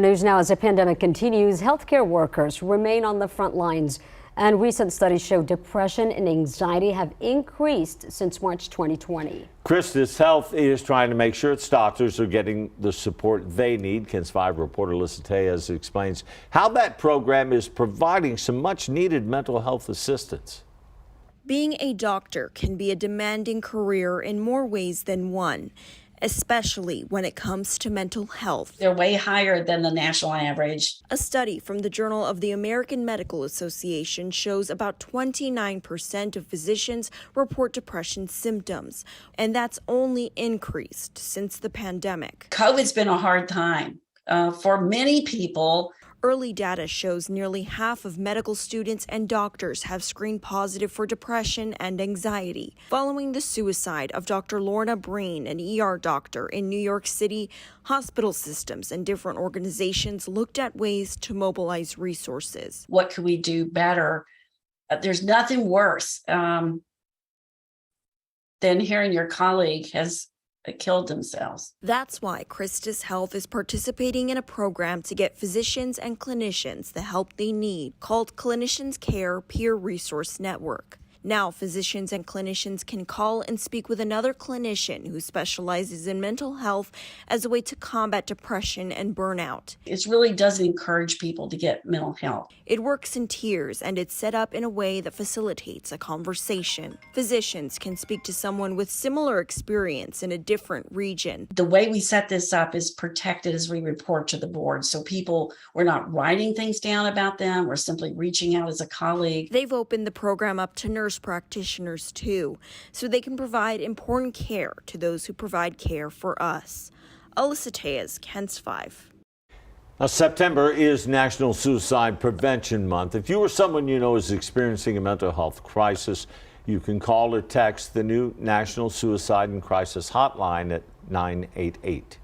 News now as the pandemic continues, healthcare workers remain on the front lines, and recent studies show depression and anxiety have increased since March 2020. Christus Health is trying to make sure its doctors are getting the support they need. KENS 5 reporter Alyssa Tejas explains how that program is providing some much needed mental health assistance. Being a doctor can be a demanding career in more ways than one, especially when it comes to mental health. They're way higher than the national average. A study from the Journal of the American Medical Association shows about 29% of physicians report depression symptoms, and that's only increased since the pandemic. COVID's been a hard time for many people. Early data shows nearly half of medical students and doctors have screened positive for depression and anxiety. Following the suicide of Dr. Lorna Breen, an ER doctor in New York City, hospital systems and different organizations looked at ways to mobilize resources. What could we do better? There's nothing worse than hearing your colleague has killed themselves. That's why Christus Health is participating in a program to get physicians and clinicians the help they need, called Clinicians Care Peer Resource Network. Now, physicians and clinicians can call and speak with another clinician who specializes in mental health as a way to combat depression and burnout. It really does encourage people to get mental health. It works in tiers, and it's set up in a way that facilitates a conversation. Physicians can speak to someone with similar experience in a different region. The way we set this up is protected as we report to the board. So we're not writing things down about them. We're simply reaching out as a colleague. They've opened the program up to nurse practitioners too, so they can provide important care to those who provide care for us. Alyssa Tejas, KENS 5. Now, September is National Suicide Prevention Month. If you or someone you know is experiencing a mental health crisis, you can call or text the new National Suicide and Crisis Hotline at 988.